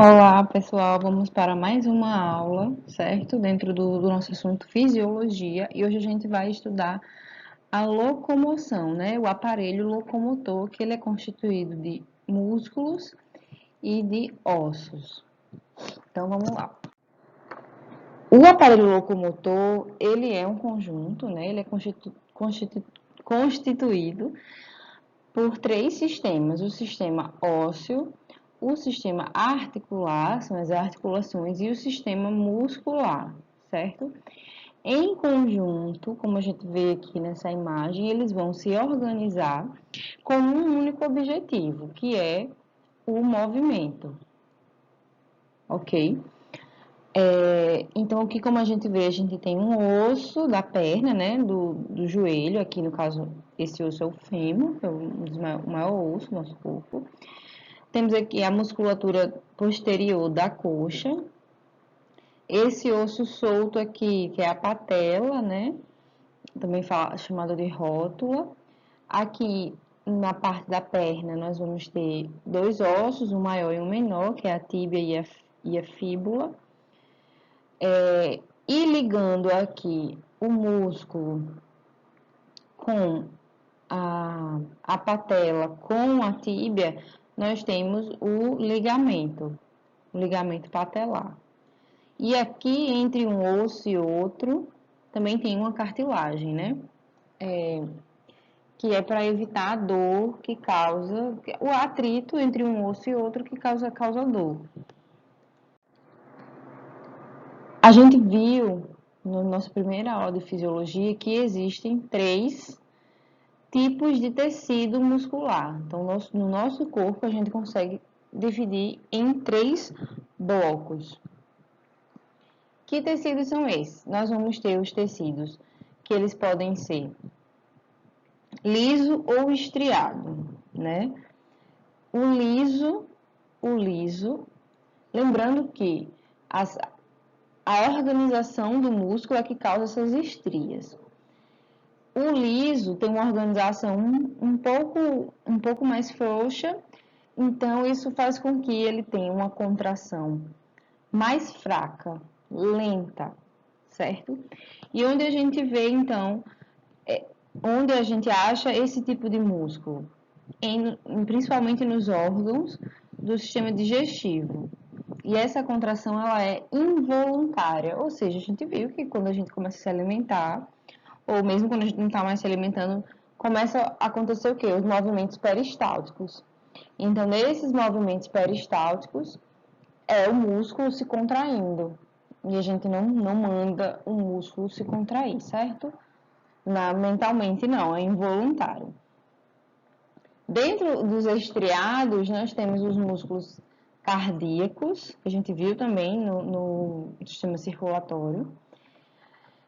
Olá, pessoal. Vamos para mais uma aula, certo? Dentro do nosso assunto fisiologia. E hoje a gente vai estudar a locomoção, né? O aparelho locomotor, que ele é constituído de músculos e de ossos. Então, vamos lá. O aparelho locomotor, ele é um conjunto, né? Ele é constituído por três sistemas: o sistema ósseo, o sistema articular, são as articulações, e o sistema muscular, certo? Em conjunto, como a gente vê aqui nessa imagem, eles vão se organizar com um único objetivo, que é o movimento, ok? Então, aqui como a gente vê, a gente tem um osso da perna, né, do joelho, aqui no caso, esse osso é o fêmur, que é o maior osso do nosso corpo. Temos aqui a musculatura posterior da coxa. Esse osso solto aqui, que é a patela, né? Também chamado de rótula. Aqui, na parte da perna, nós vamos ter dois ossos, um maior e um menor, que é a tíbia e a fíbula. E ligando aqui o músculo com a patela com a tíbia, nós temos o ligamento patelar. E aqui, entre um osso e outro, também tem uma cartilagem, né? Que é para evitar a dor que causa, o atrito entre um osso e outro que causa dor. A gente viu, na nossa primeira aula de fisiologia, que existem três tipos de tecido muscular. Então, no nosso corpo, a gente consegue dividir em três blocos. Que tecidos são esses? Nós vamos ter os tecidos que eles podem ser liso ou estriado, né? O liso, lembrando que a organização do músculo é que causa essas estrias. O liso tem uma organização um pouco mais frouxa, então isso faz com que ele tenha uma contração mais fraca, lenta, certo? E onde a gente vê, então, onde a gente acha esse tipo de músculo? Principalmente nos órgãos do sistema digestivo. E essa contração, ela é involuntária, ou seja, a gente viu que quando a gente começa a se alimentar, ou mesmo quando a gente não está mais se alimentando, começa a acontecer o quê? Os movimentos peristálticos. Então, nesses movimentos peristálticos, é o músculo se contraindo. E a gente não manda o músculo se contrair, certo? Mentalmente não, é involuntário. Dentro dos estriados, nós temos os músculos cardíacos, que a gente viu também no sistema circulatório,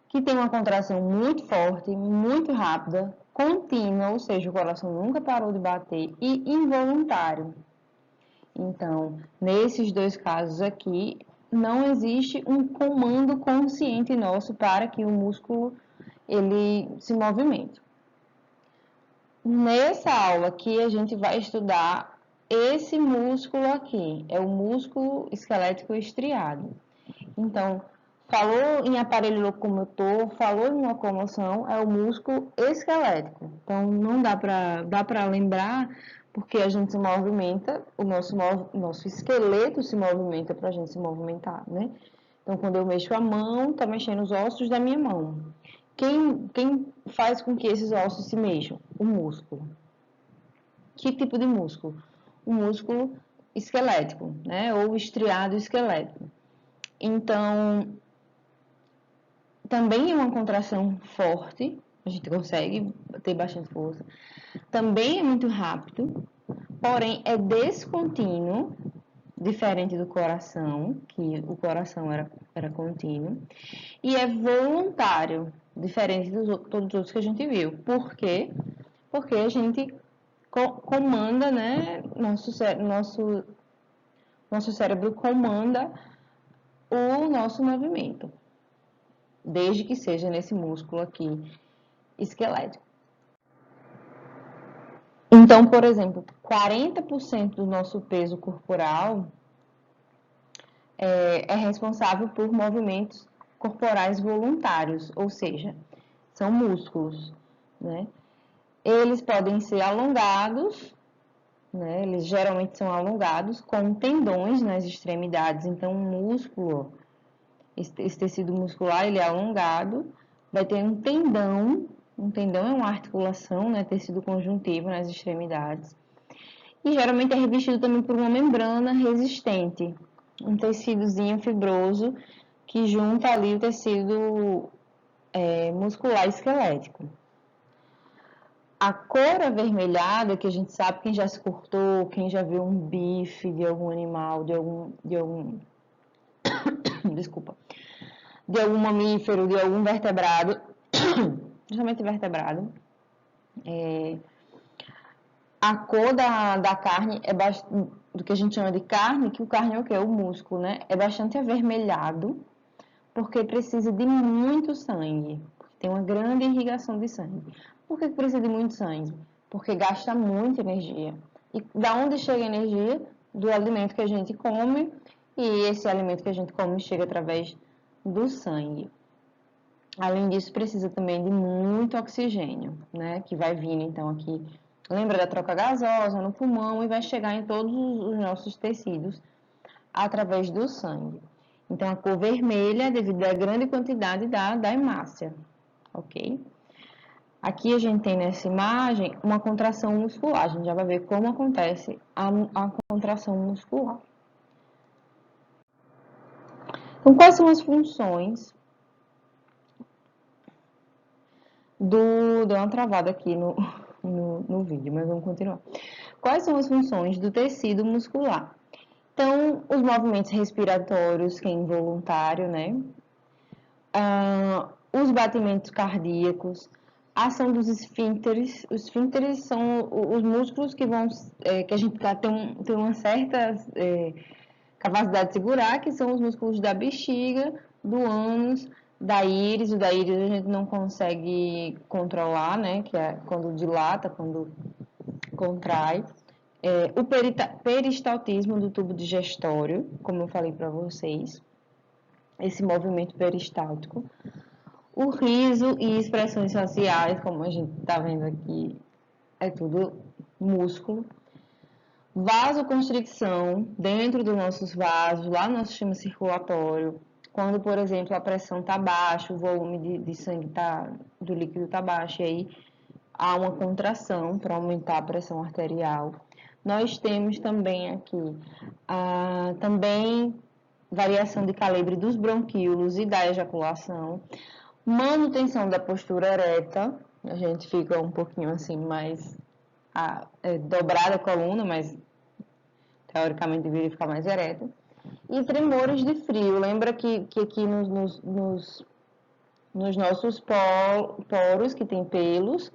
que tem uma contração muito forte, muito rápida, contínua, ou seja, o coração nunca parou de bater, e involuntário. Então, nesses dois casos aqui, não existe um comando consciente nosso para que o músculo ele se movimente. Nessa aula aqui, a gente vai estudar esse músculo aqui, é o músculo esquelético estriado. Então, falou em aparelho locomotor, falou em locomoção, é o músculo esquelético. Então, não dá para lembrar, porque a gente se movimenta, o nosso esqueleto se movimenta para a gente se movimentar, né? Então, quando eu mexo a mão, está mexendo os ossos da minha mão. Quem faz com que esses ossos se mexam? O músculo. Que tipo de músculo? O músculo esquelético, né? Ou estriado esquelético. Então, também é uma contração forte, a gente consegue ter bastante força. Também é muito rápido, porém é descontínuo, diferente do coração, que o coração era contínuo, e é voluntário, diferente todos os outros que a gente viu. Por quê? Porque a gente comanda, né? Nosso cérebro comanda o nosso movimento, desde que seja nesse músculo aqui esquelético. Então, por exemplo, 40% do nosso peso corporal é responsável por movimentos corporais voluntários, ou seja, são músculos, né? Eles podem ser alongados, né? Eles geralmente são alongados com tendões nas extremidades. Então, o músculo, esse tecido muscular, ele é alongado, vai ter um tendão. Um tendão é uma articulação, né? Tecido conjuntivo nas extremidades. E geralmente é revestido também por uma membrana resistente, um tecidozinho fibroso que junta ali o tecido muscular esquelético. A cor avermelhada, que a gente sabe, quem já se cortou, quem já viu um bife de algum animal, desculpa, de algum mamífero, de algum vertebrado, justamente vertebrado, a cor da carne é do que a gente chama de carne, que o carne é o quê? O músculo, né? É bastante avermelhado, porque precisa de muito sangue, tem uma grande irrigação de sangue. Por que precisa de muito sangue? Porque gasta muita energia. E da onde chega a energia? Do alimento que a gente come, e esse alimento que a gente come chega através do sangue. Além disso, precisa também de muito oxigênio, né? Que vai vindo, então, aqui. Lembra da troca gasosa no pulmão e vai chegar em todos os nossos tecidos através do sangue. Então, a cor vermelha é devido à grande quantidade da hemácia, ok? Aqui a gente tem nessa imagem uma contração muscular. A gente já vai ver como acontece a contração muscular. Então, quais são as funções Deu uma travada aqui no vídeo, mas vamos continuar. Quais são as funções do tecido muscular? Então, os movimentos respiratórios, que é involuntário, né? Os batimentos cardíacos, a ação dos esfíncteres. Os esfíncteres são os músculos que vão, que a gente tem uma certa capacidade de segurar, que são os músculos da bexiga, do ânus, da íris. O da íris a gente não consegue controlar, né? Que é quando dilata, quando contrai. O peristaltismo do tubo digestório, como eu falei para vocês, esse movimento peristáltico. O riso e expressões faciais, como a gente está vendo aqui, é tudo músculo. Vasoconstricção dentro dos nossos vasos, lá no nosso sistema circulatório. Quando, por exemplo, a pressão está baixa, o volume de sangue do líquido está baixo, e aí há uma contração para aumentar a pressão arterial. Nós temos também aqui também variação de calibre dos bronquíolos e da ejaculação, manutenção da postura ereta, a gente fica um pouquinho assim mais dobrada a coluna, mas teoricamente deveria ficar mais ereta. E tremores de frio. Lembra que aqui nos nossos poros, que tem pelos,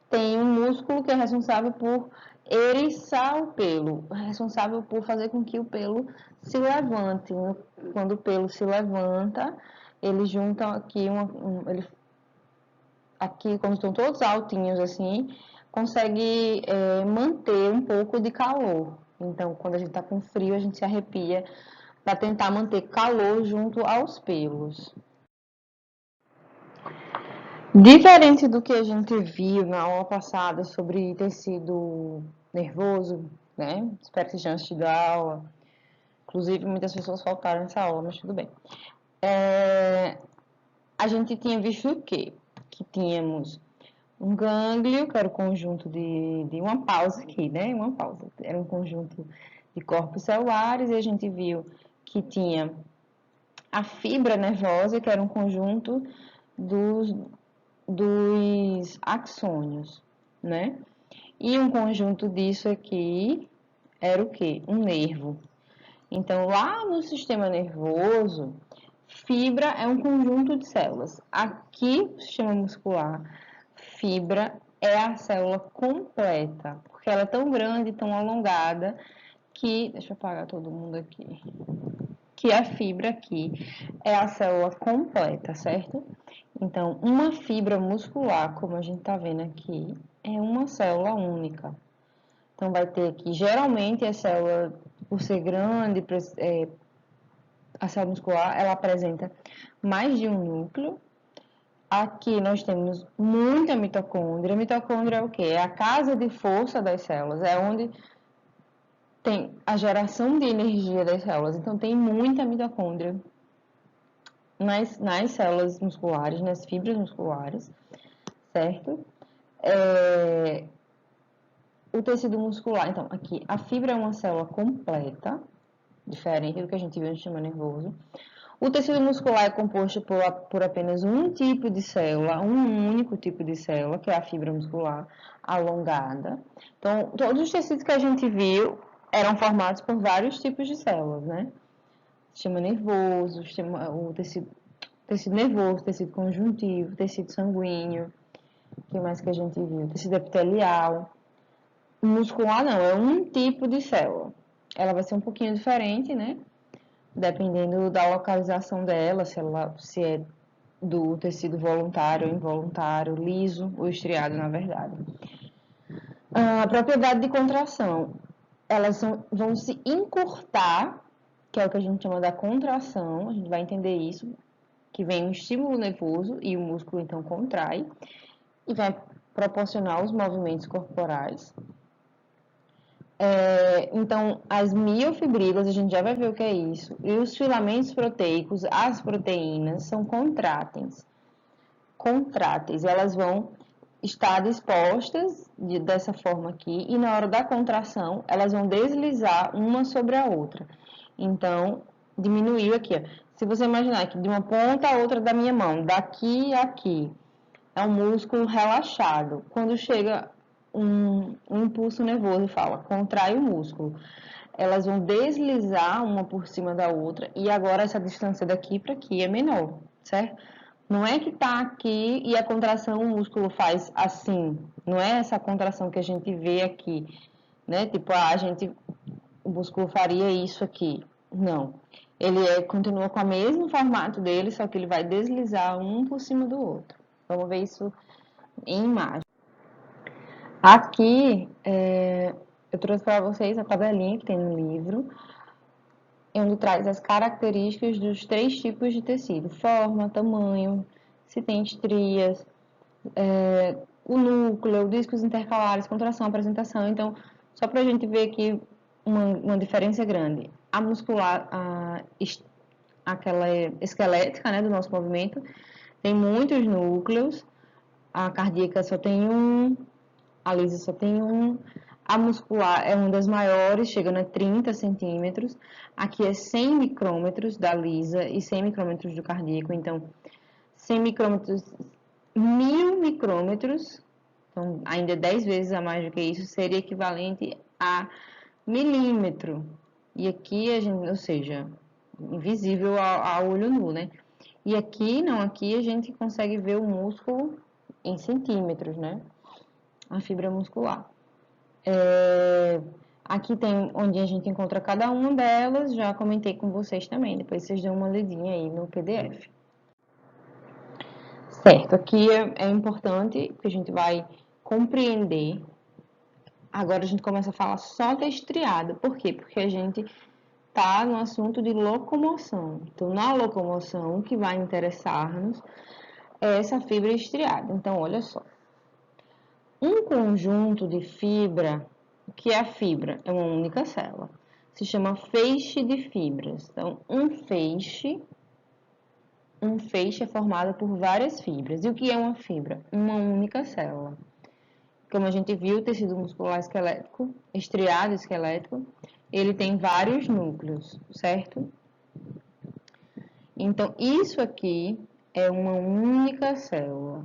tem um músculo que é responsável por eriçar o pelo, responsável por fazer com que o pelo se levante. Quando o pelo se levanta, eles juntam aqui, aqui quando estão todos altinhos assim, consegue manter um pouco de calor. Então, quando a gente está com frio, a gente se arrepia para tentar manter calor junto aos pelos. Diferente do que a gente viu na aula passada sobre tecido nervoso, né? Espero que vocês tenham assistido a aula. Inclusive, muitas pessoas faltaram nessa aula, mas tudo bem. A gente tinha visto o quê? Que tínhamos um gânglio, que era o conjunto de uma pausa aqui, né? Uma pausa. Era um conjunto de corpos celulares, e a gente viu que tinha a fibra nervosa, que era um conjunto dos axônios, né? E um conjunto disso aqui era o quê? Um nervo. Então, lá no sistema nervoso, fibra é um conjunto de células. Aqui, no sistema muscular, fibra é a célula completa, porque ela é tão grande, tão alongada, que... Deixa eu apagar todo mundo aqui. Que a fibra aqui é a célula completa, certo? Então, uma fibra muscular, como a gente está vendo aqui, é uma célula única. Então, vai ter aqui, geralmente, a célula, por ser grande, a célula muscular, ela apresenta mais de um núcleo. Aqui nós temos muita mitocôndria. A mitocôndria é o quê? É a casa de força das células, é onde tem a geração de energia das células. Então, tem muita mitocôndria nas células musculares, nas fibras musculares, certo? O tecido muscular, então, aqui, a fibra é uma célula completa, diferente do que a gente viu no sistema nervoso. O tecido muscular é composto por apenas um tipo de célula, um único tipo de célula, que é a fibra muscular alongada. Então, todos os tecidos que a gente viu eram formados por vários tipos de células, né? Sistema nervoso, o tecido nervoso, tecido conjuntivo, tecido sanguíneo, o que mais que a gente viu? Tecido epitelial. O muscular não, é um tipo de célula. Ela vai ser um pouquinho diferente, né? Dependendo da localização dela, se é do tecido voluntário ou involuntário, liso ou estriado, na verdade. A propriedade de contração, elas vão se encurtar, que é o que a gente chama da contração, a gente vai entender isso, que vem um estímulo nervoso e o músculo então contrai e vai proporcionar os movimentos corporais. Então, as miofibrilas, a gente já vai ver o que é isso, e os filamentos proteicos, as proteínas, são contráteis. Elas vão estar dispostas dessa forma aqui, e na hora da contração, elas vão deslizar uma sobre a outra. Então, diminuiu aqui, ó. Se você imaginar que de uma ponta a outra da minha mão, daqui a aqui, é um músculo relaxado. Quando chega um impulso nervoso e fala, contrai o músculo. Elas vão deslizar uma por cima da outra e agora essa distância daqui para aqui é menor, certo? Não é que tá aqui e a contração o músculo faz assim. Não é essa contração que a gente vê aqui, né? Tipo, o músculo faria isso aqui. Não. Ele continua com o mesmo formato dele, só que ele vai deslizar um por cima do outro. Vamos ver isso em imagem. Aqui, eu trouxe para vocês a tabelinha que tem no livro, onde traz as características dos 3 tipos de tecido: forma, tamanho, se tem estrias, o núcleo, discos intercalares, contração, apresentação. Então, só para a gente ver aqui uma diferença grande. A muscular, aquela esquelética, né, do nosso movimento, tem muitos núcleos. A cardíaca só tem um, a lisa só tem um. A muscular é uma das maiores, chegando a 30 centímetros. Aqui é 100 micrômetros da lisa e 100 micrômetros do cardíaco. Então, 100 micrômetros, 1000 micrômetros, então ainda 10 vezes a mais do que isso, seria equivalente a milímetro. E aqui, ou seja, invisível ao olho nu, né? E aqui, não, aqui a gente consegue ver o músculo em centímetros, né? A fibra muscular. Aqui tem onde a gente encontra cada uma delas, já comentei com vocês também, depois vocês dão uma lidinha aí no PDF. Certo, aqui é importante que a gente vai compreender. Agora a gente começa a falar só da estriada. Por quê? Porque a gente tá no assunto de locomoção. Então, na locomoção, o que vai interessar-nos é essa fibra estriada. Então, olha só. Um conjunto de fibra, o que é a fibra? É uma única célula. Se chama feixe de fibras. Então, um feixe é formado por várias fibras. E o que é uma fibra? Uma única célula. Como a gente viu, o tecido muscular esquelético, estriado esquelético, ele tem vários núcleos, certo? Então, isso aqui é uma única célula.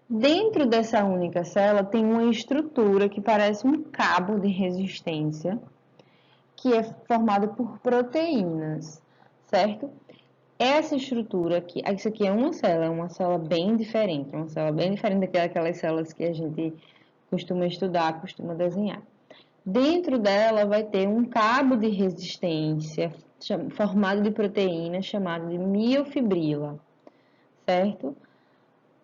Dentro dessa única célula tem uma estrutura que parece um cabo de resistência, que é formada por proteínas, certo? Essa estrutura aqui, isso aqui é uma célula bem diferente, uma célula bem diferente daquelas células que a gente costuma estudar, costuma desenhar. Dentro dela vai ter um cabo de resistência formado de proteínas chamado de miofibrila, certo?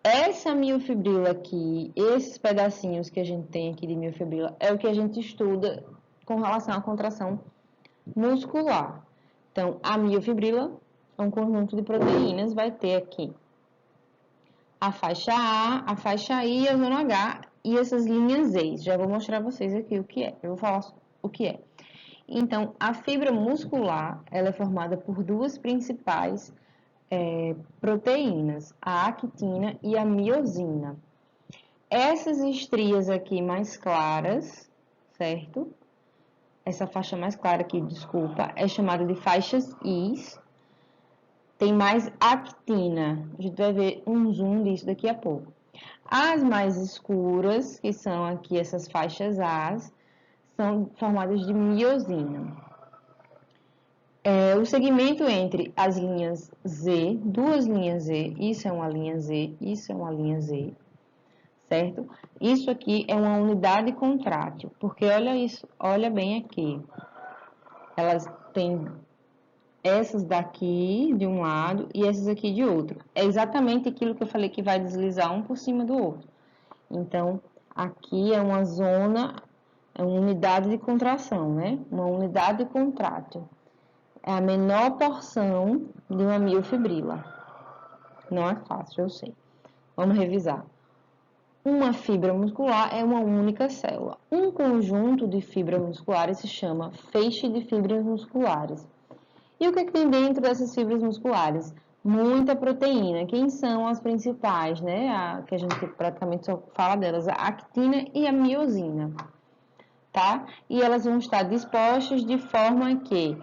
Essa miofibrila aqui, esses pedacinhos que a gente tem aqui de miofibrila, é o que a gente estuda com relação à contração muscular. Então, a miofibrila é um conjunto de proteínas, vai ter aqui a faixa A, a faixa I e a zona H e essas linhas Z. Já vou mostrar a vocês aqui o que é. Eu vou falar o que é. Então, a fibra muscular, ela é formada por duas principais proteínas, a actina e a miosina. Essas estrias aqui mais claras, certo? Essa faixa mais clara aqui, desculpa, é chamada de faixas Is. Tem mais actina. A gente vai ver um zoom disso daqui a pouco. As mais escuras, que são aqui essas faixas As, são formadas de miosina. O segmento entre as linhas Z, duas linhas Z, isso é uma linha Z, isso é uma linha Z, certo? Isso aqui é uma unidade contrátil, porque olha isso, olha bem aqui. Elas têm essas daqui de um lado e essas aqui de outro. É exatamente aquilo que eu falei que vai deslizar um por cima do outro. Então, aqui é uma zona, é uma unidade de contração, né? Uma unidade contrátil. É a menor porção de uma miofibrila. Não é fácil, eu sei. Vamos revisar. Uma fibra muscular é uma única célula. Um conjunto de fibras musculares se chama feixe de fibras musculares. E o que tem dentro dessas fibras musculares? Muita proteína. Quem são as principais, né? Que a gente praticamente só fala delas, a actina e a miosina, tá? E elas vão estar dispostas de forma que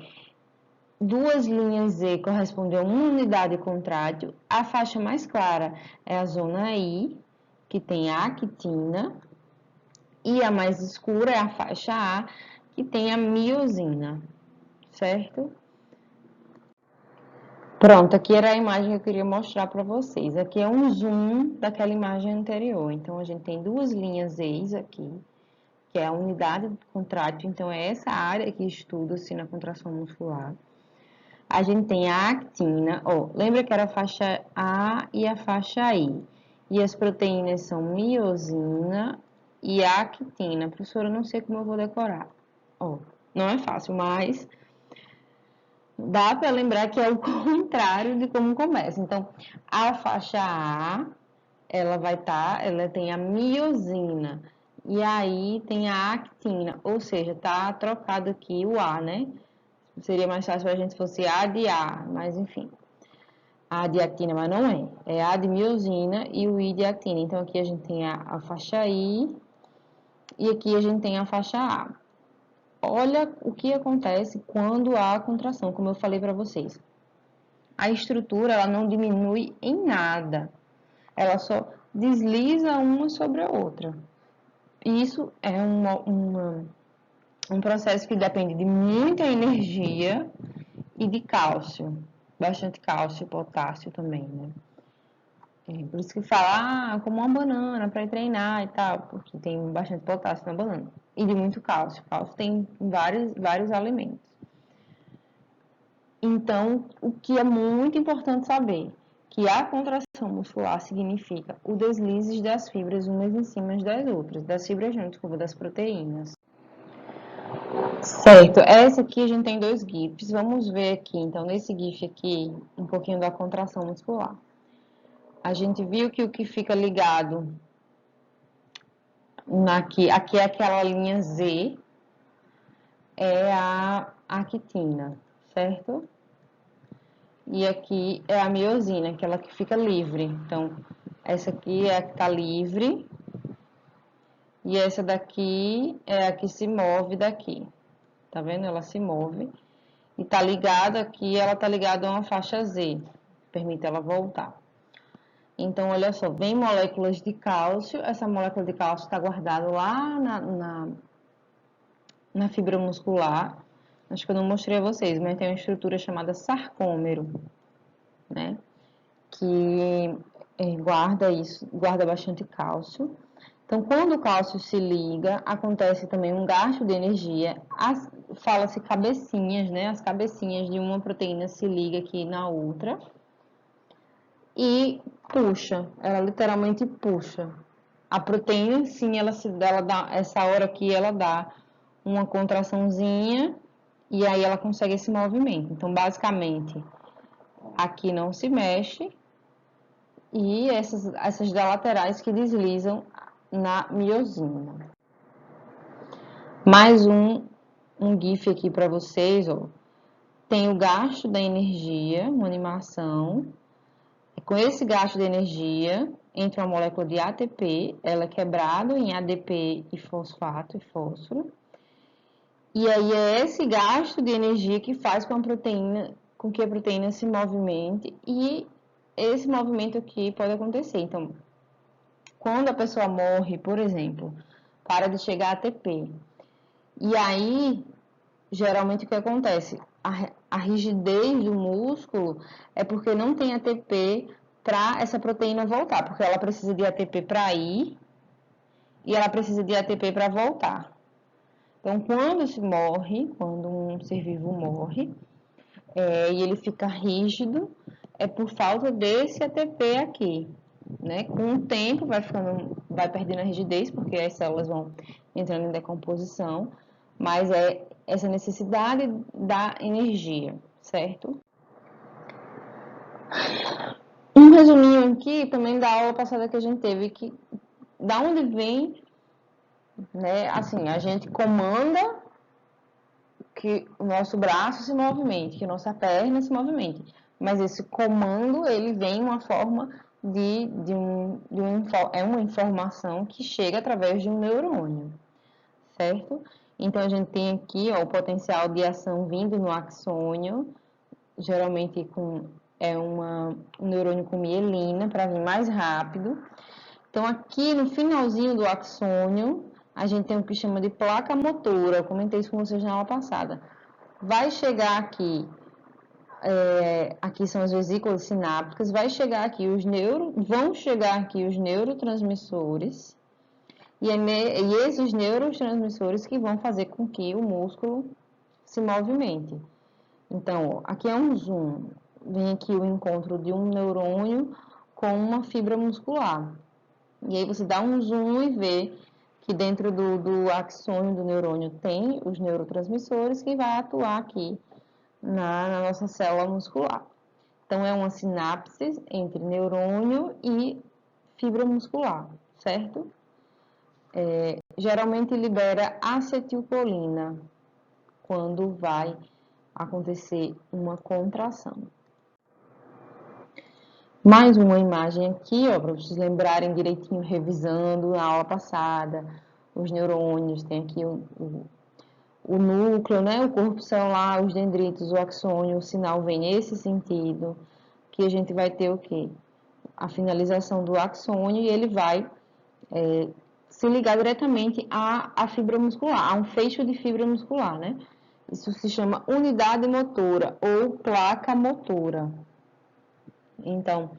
duas linhas Z correspondem a uma unidade contrátil. A faixa mais clara é a zona I, que tem a actina, e a mais escura é a faixa A, que tem a miosina, certo? Pronto, aqui era a imagem que eu queria mostrar para vocês. Aqui é um zoom daquela imagem anterior. Então, a gente tem duas linhas Z aqui, que é a unidade contrátil. Então, é essa área que estuda-se na contração muscular. A gente tem a actina, ó, lembra que era a faixa A e a faixa I. E as proteínas são miosina e actina. Professora, eu não sei como eu vou decorar. Ó, não é fácil, mas dá para lembrar que é o contrário de como começa. Então, a faixa A, ela vai estar, ela tem a miosina. E aí tem a actina, ou seja, tá trocado aqui o A, né? Seria mais fácil se a gente fosse A de A, mas enfim. A de actina, mas não é. É A de miosina e o I de actina. Então, aqui a gente tem a faixa I e aqui a gente tem a faixa A. Olha o que acontece quando há contração, como eu falei para vocês. A estrutura, ela não diminui em nada. Ela só desliza uma sobre a outra. E isso é um processo que depende de muita energia e de cálcio. Bastante cálcio e potássio também, né? Por isso que fala, como uma banana para treinar e tal, porque tem bastante potássio na banana. E de muito cálcio. Cálcio tem em vários alimentos. Então, o que é muito importante saber, que a contração muscular significa o deslize das fibras umas em cima das outras, das fibras não, desculpa, das proteínas. Certo, essa aqui a gente tem dois GIFs, vamos ver aqui, então, nesse GIF aqui, um pouquinho da contração muscular. A gente viu que o que fica ligado aqui é aquela linha Z, é a actina, certo? E aqui é a miosina, aquela que fica livre. Então, essa aqui é a que está livre. E essa daqui é a que se move daqui. Tá vendo? Ela se move. E tá ligada aqui, ela tá ligada a uma faixa Z. Permite ela voltar. Então, olha só, vem moléculas de cálcio. Essa molécula de cálcio está guardada lá na fibra muscular. Acho que eu não mostrei a vocês, mas tem uma estrutura chamada sarcômero, né? Que guarda bastante cálcio. Então, quando o cálcio se liga, acontece também um gasto de energia. Fala-se cabecinhas, né? As cabecinhas de uma proteína se liga aqui na outra e puxa. Ela literalmente puxa. A proteína, sim, ela dá essa hora aqui, ela dá uma contraçãozinha e aí ela consegue esse movimento. Então, basicamente, aqui não se mexe, e essas da laterais que deslizam na miosina. Mais um GIF aqui para vocês, ó. Tem o gasto da energia, uma animação. Com esse gasto de energia, entra uma molécula de ATP, ela é quebrada em ADP e fosfato e fósforo. E aí é esse gasto de energia que faz com que a proteína se movimente, e esse movimento aqui pode acontecer. Então, quando a pessoa morre, por exemplo, para de chegar ATP. E aí, geralmente o que acontece? A rigidez do músculo é porque não tem ATP para essa proteína voltar, porque ela precisa de ATP para ir e ela precisa de ATP para voltar. Então, quando um ser vivo morre, e ele fica rígido, é por falta desse ATP aqui, né? Com o tempo vai perdendo a rigidez, porque as células vão entrando em decomposição, mas é essa necessidade da energia, certo? Um resuminho aqui também da aula passada que a gente teve, que da onde vem, né? Assim, a gente comanda que o nosso braço se movimente, que a nossa perna se movimente. Mas esse comando, ele vem em uma forma é uma informação que chega através de um neurônio, certo? Então, a gente tem aqui, ó, o potencial de ação vindo no axônio, geralmente um neurônio com mielina, para vir mais rápido. Então, aqui no finalzinho do axônio, a gente tem o que chama de placa motora. Eu comentei isso com vocês na aula passada. Vai chegar aqui, aqui são as vesículas sinápticas, vão chegar aqui os neurotransmissores, e esses neurotransmissores que vão fazer com que o músculo se movimente. Então, ó, aqui é um zoom, vem aqui o encontro de um neurônio com uma fibra muscular. E aí você dá um zoom e vê que dentro do axônio do neurônio tem os neurotransmissores que vai atuar aqui na nossa célula muscular. Então, é uma sinapse entre neurônio e fibra muscular, certo? Geralmente libera acetilcolina quando vai acontecer uma contração. Mais uma imagem aqui, ó, para vocês lembrarem direitinho, revisando na aula passada, os neurônios, tem aqui o núcleo, né, o corpo celular, os dendritos, o axônio, o sinal vem nesse sentido, que a gente vai ter o quê? A finalização do axônio, e ele vai se ligar diretamente à fibra muscular, a um feixe de fibra muscular, né? Isso se chama unidade motora ou placa motora. Então,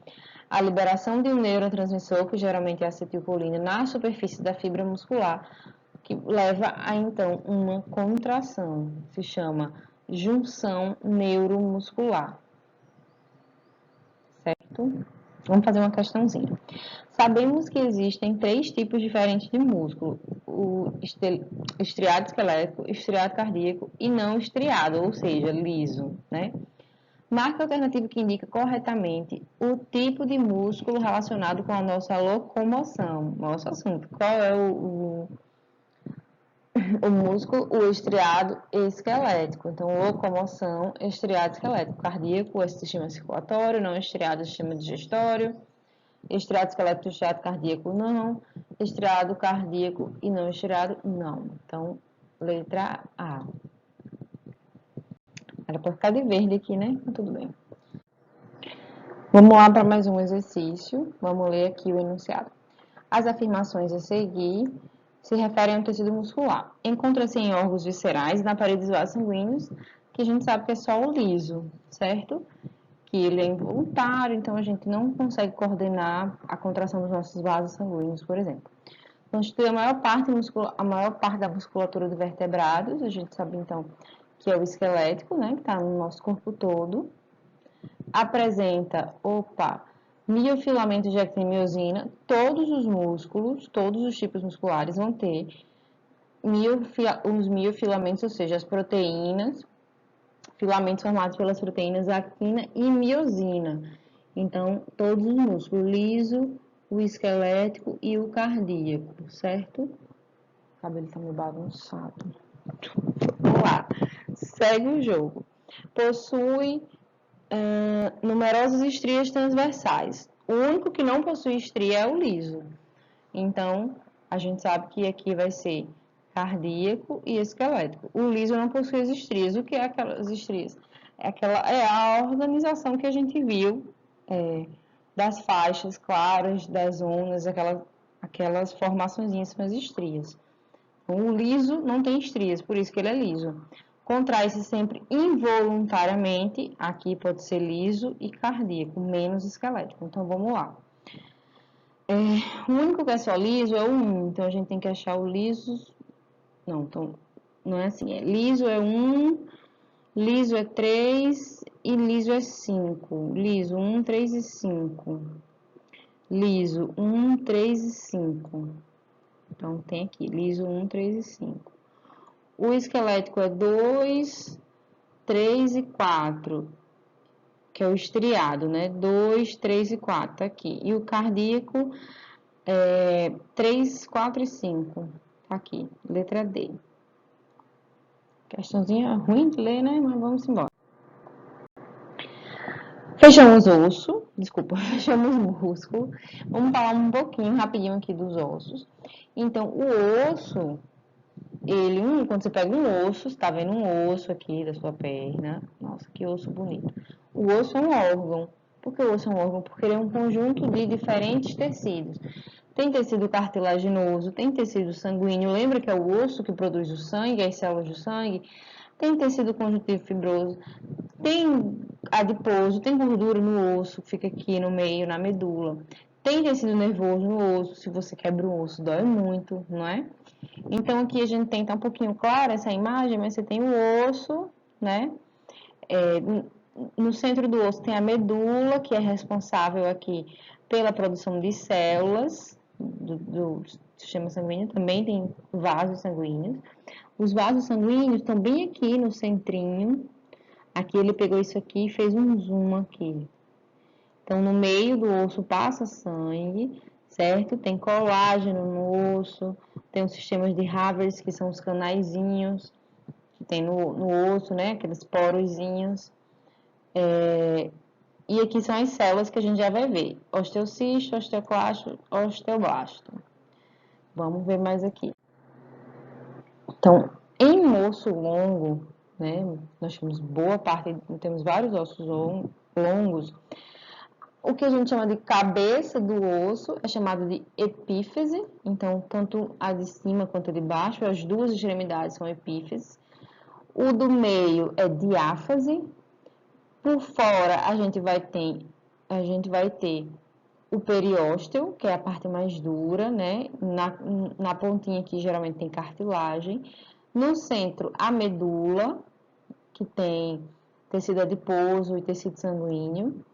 a liberação de um neurotransmissor, que geralmente é a acetilcolina, na superfície da fibra muscular, que leva a, então, uma contração. Se chama junção neuromuscular. Certo? Vamos fazer uma questãozinha. Sabemos que existem 3 tipos diferentes de músculo: o estriado esquelético, estriado cardíaco e não estriado, ou seja, liso, né? Marque a alternativa que indica corretamente o tipo de músculo relacionado com a nossa locomoção. Nosso assunto. Qual é o músculo? O estriado esquelético. Então, locomoção, estriado esquelético. Cardíaco, é sistema circulatório. Não estriado, sistema digestório. Estriado esquelético, estriado cardíaco, não. Estriado cardíaco e não estriado, não. Então, letra A. Era para ficar de verde aqui, né? Tudo bem. Vamos lá para mais um exercício. Vamos ler aqui o enunciado. As afirmações a seguir se referem ao tecido muscular. Encontra-se em órgãos viscerais e na parede dos vasos sanguíneos, que a gente sabe que é só o liso, certo? Que ele é involuntário, então a gente não consegue coordenar a contração dos nossos vasos sanguíneos, por exemplo. Constitui a maior parte da musculatura dos vertebrados, a gente sabe então que é o esquelético, né, que está no nosso corpo todo. Apresenta, miofilamentos de actina e miosina. Todos os músculos, todos os tipos musculares vão ter os miofilamentos, ou seja, as proteínas filamentos formados pelas proteínas actina e miosina. Então, todos os músculos, liso, o esquelético e o cardíaco, certo? O cabelo tá meio bagunçado. Vamos lá, segue o jogo. Possui numerosas estrias transversais. O único que não possui estria é o liso. Então, a gente sabe que aqui vai ser cardíaco e esquelético. O liso não possui as estrias. O que é aquelas estrias? É a organização que a gente viu das faixas claras, das zonas, aquelas formaçõezinhas são as estrias. O liso não tem estrias, por isso que ele é liso. Contrai-se sempre involuntariamente, aqui pode ser liso e cardíaco, menos esquelético. Então, vamos lá. O único que é só liso é o 1, então a gente tem que achar o liso. Não, então, não é assim. Liso é 1, liso é 3 e liso é 5. Liso 1, 3 e 5. Liso 1, 3 e 5. Então, tem aqui, liso 1, 3 e 5. O esquelético é 2, 3 e 4, que é o estriado, né? 2, 3 e 4, tá aqui. E o cardíaco é 3, 4 e 5, tá aqui, letra D. Questãozinha ruim de ler, né? Mas vamos embora. Fechamos o osso, desculpa, fechamos o músculo. Vamos falar um pouquinho, rapidinho aqui dos ossos. Então, o osso, quando você pega um osso, você tá vendo um osso aqui da sua perna. Nossa, que osso bonito. O osso é um órgão. Por que o osso é um órgão? Porque ele é um conjunto de diferentes tecidos. Tem tecido cartilaginoso, tem tecido sanguíneo. Lembra que é o osso que produz o sangue, as células do sangue? Tem tecido conjuntivo fibroso, tem adiposo, tem gordura no osso, que fica aqui no meio, na medula. Tem tecido nervoso no osso, se você quebra o osso, dói muito, não é? Então, aqui a gente tem, tá um pouquinho clara essa imagem, mas você tem o osso, né? No centro do osso tem a medula, que é responsável aqui pela produção de células do sistema sanguíneo, também tem vasos sanguíneos. Os vasos sanguíneos estão bem aqui no centrinho. Aqui ele pegou isso aqui e fez um zoom aqui. Então, no meio do osso passa sangue, certo? Tem colágeno no osso, tem os sistemas de Havertz, que são os canaizinhos que tem no osso, né? Aqueles porozinhos. E aqui são as células que a gente já vai ver. Osteocisto, osteoclasto, osteoblasto. Vamos ver mais aqui. Então, em osso longo, né? Nós temos vários ossos longos. O que a gente chama de cabeça do osso é chamado de epífise. Então, tanto a de cima quanto a de baixo, as duas extremidades são epífises. O do meio é diáfase. Por fora, a gente vai ter o periósteo, que é a parte mais dura, né? Na pontinha aqui, geralmente tem cartilagem. No centro, a medula, que tem tecido adiposo e tecido sanguíneo.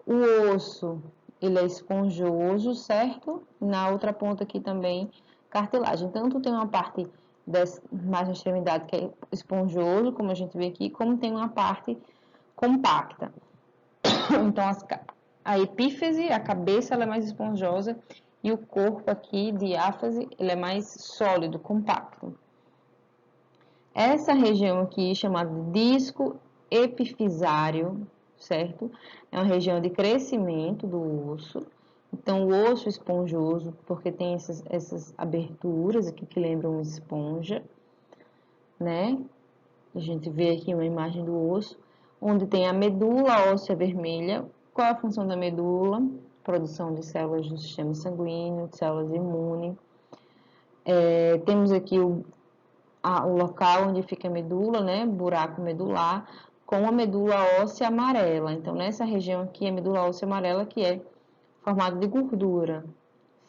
O osso, ele é esponjoso, certo? Na outra ponta aqui também, cartilagem. Tanto tem uma parte mais na extremidade que é esponjoso, como a gente vê aqui, como tem uma parte compacta. Então, a epífise, a cabeça, ela é mais esponjosa e o corpo aqui, diáfase, ele é mais sólido, compacto. Essa região aqui, chamada de disco epifisário, certo? É uma região de crescimento do osso. Então, o osso esponjoso, porque tem essas aberturas aqui que lembram esponja, né? A gente vê aqui uma imagem do osso, onde tem a medula óssea vermelha. Qual é a função da medula? Produção de células do sistema sanguíneo, de células imunes. Temos aqui o local onde fica a medula, né? Buraco medular, com a medula óssea amarela. Então, nessa região aqui, a medula óssea amarela, que é formada de gordura,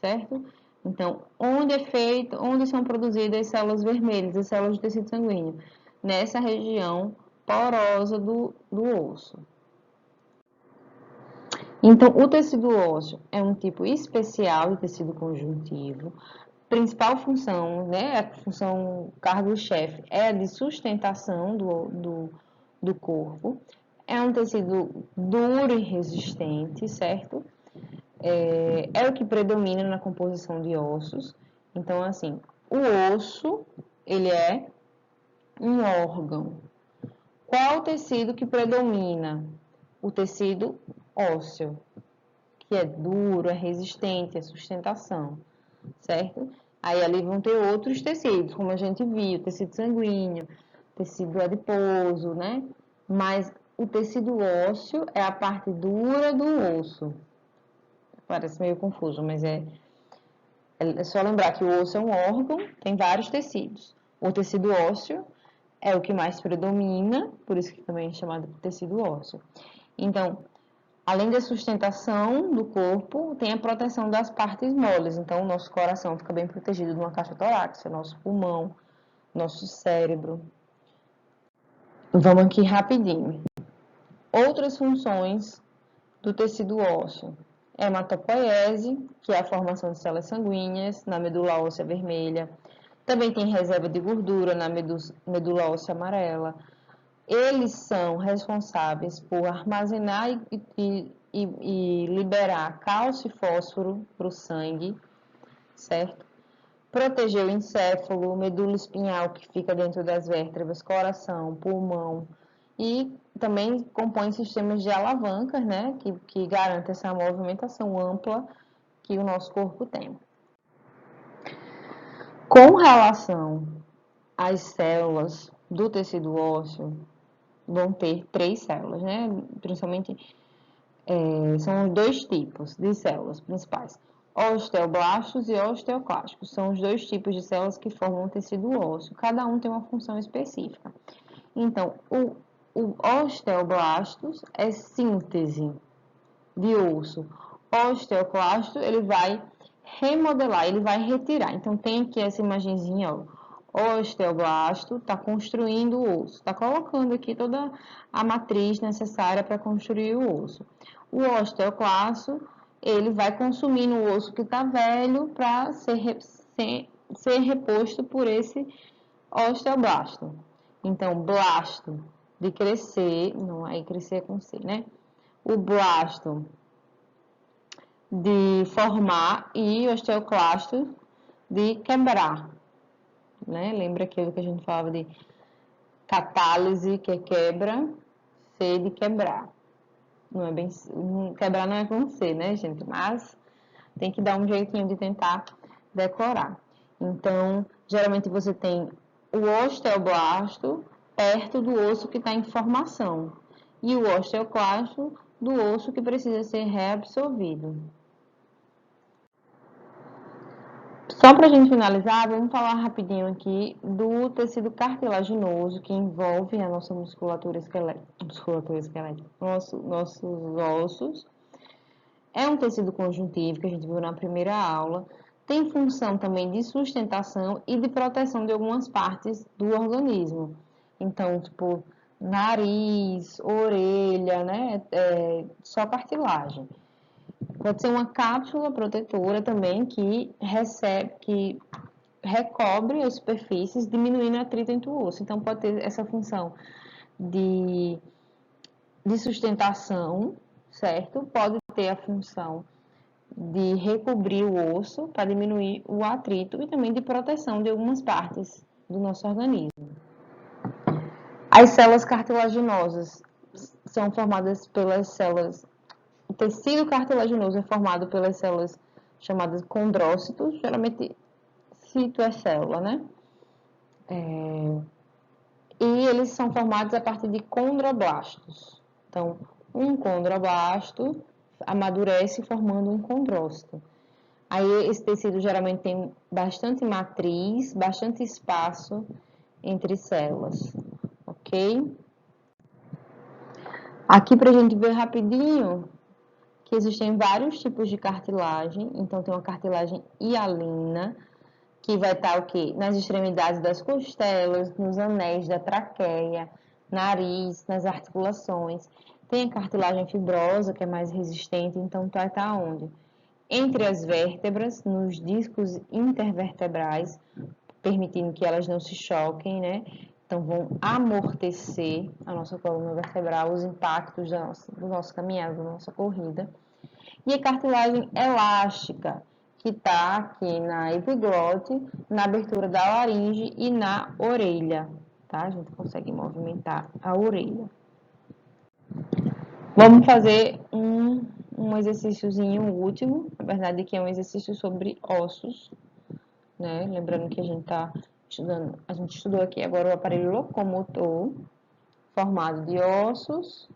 certo? Então, onde são produzidas as células vermelhas, as células de tecido sanguíneo? Nessa região porosa do osso. Então, o tecido ósseo é um tipo especial de tecido conjuntivo. Principal função, né, a função cargo-chefe é a de sustentação do do corpo. É um tecido duro e resistente, certo? É o que predomina na composição de ossos. Então, assim, o osso, ele é um órgão. Qual o tecido que predomina? O tecido ósseo, que é duro, é resistente, é sustentação, certo? Aí ali vão ter outros tecidos, como a gente viu, tecido sanguíneo, tecido adiposo, né? Mas o tecido ósseo é a parte dura do osso. Parece meio confuso, mas é só lembrar que o osso é um órgão, tem vários tecidos. O tecido ósseo é o que mais predomina, por isso que também é chamado de tecido ósseo. Então, além da sustentação do corpo, tem a proteção das partes moles. Então, o nosso coração fica bem protegido de uma caixa torácica, nosso pulmão, nosso cérebro. Vamos aqui rapidinho. Outras funções do tecido ósseo. Hematopoiese, que é a formação de células sanguíneas na medula óssea vermelha. Também tem reserva de gordura na medula óssea amarela. Eles são responsáveis por armazenar e liberar cálcio e fósforo para o sangue, certo? Proteger o encéfalo, medula espinhal que fica dentro das vértebras, coração, pulmão, e também compõe sistemas de alavancas, né, que garantem essa movimentação ampla que o nosso corpo tem. Com relação às células do tecido ósseo, vão ter 3 células, né, principalmente são 2 tipos de células principais, osteoblastos e osteoclastos. São os 2 tipos de células que formam o tecido ósseo, cada um tem uma função específica. Então, o osteoblastos é síntese de osso. O osteoclasto, ele vai remodelar, ele vai retirar. Então, tem aqui essa imagenzinha, ó. O osteoblasto está construindo o osso, está colocando aqui toda a matriz necessária para construir o osso. O osteoclasto, ele vai consumindo o osso que está velho para ser reposto por esse osteoblasto. Então, blasto de crescer, não, aí crescer é com C, né? O blasto de formar e o osteoclasto de quebrar, né? Lembra aquilo que a gente falava de catálise, que é quebra, C de quebrar. Não é bem, quebrar não é com C, né, gente? Mas tem que dar um jeitinho de tentar decorar. Então, geralmente você tem o osteoblasto perto do osso que está em formação e o osteoclasto do osso que precisa ser reabsorvido. Só para a gente finalizar, vamos falar rapidinho aqui do tecido cartilaginoso que envolve a nossa musculatura esquelética, nossos ossos. É um tecido conjuntivo que a gente viu na primeira aula. Tem função também de sustentação e de proteção de algumas partes do organismo. Então, tipo, nariz, orelha, né? Só cartilagem. Pode ser uma cápsula protetora também que recobre as superfícies, diminuindo o atrito entre o osso. Então, pode ter essa função de sustentação, certo? Pode ter a função de recobrir o osso para diminuir o atrito e também de proteção de algumas partes do nosso organismo. As células cartilaginosas são formadas pelas células. O tecido cartilaginoso é formado pelas células chamadas condrócitos, geralmente citocélula, né? E eles são formados a partir de condroblastos. Então, um condroblasto amadurece formando um condrócito. Aí esse tecido geralmente tem bastante matriz, bastante espaço entre células, ok? Aqui para a gente ver rapidinho que existem vários tipos de cartilagem. Então tem uma cartilagem hialina, que vai estar o quê? Nas extremidades das costelas, nos anéis da traqueia, nariz, nas articulações. Tem a cartilagem fibrosa, que é mais resistente, então vai estar onde? Entre as vértebras, nos discos intervertebrais, permitindo que elas não se choquem, né? Então, vão amortecer a nossa coluna vertebral, os impactos do nosso caminhada, da nossa corrida. E a cartilagem elástica, que está aqui na epiglote, na abertura da laringe e na orelha, tá? A gente consegue movimentar a orelha. Vamos fazer um exercíciozinho último, na verdade que é um exercício sobre ossos, né? Lembrando que a gente estudou aqui agora o aparelho locomotor, formado de ossos,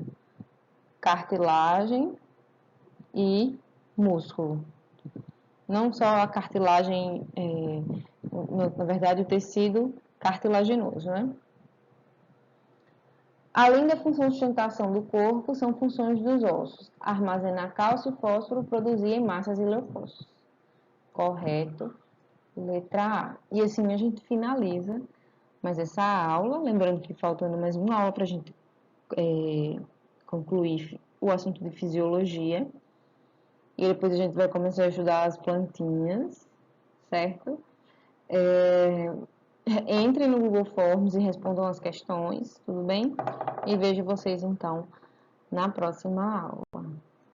cartilagem e músculo. Não só a cartilagem, na verdade o tecido cartilaginoso, né? Além da função de sustentação do corpo, são funções dos ossos: armazenar cálcio e fósforo, produzir hemácias e leucócitos. Correto, letra A. E assim a gente finaliza mais essa aula, lembrando que faltando mais uma aula para a gente concluir o assunto de fisiologia. E depois a gente vai começar a estudar as plantinhas, certo? Entre no Google Forms e respondam as questões, tudo bem? E vejo vocês então na próxima aula.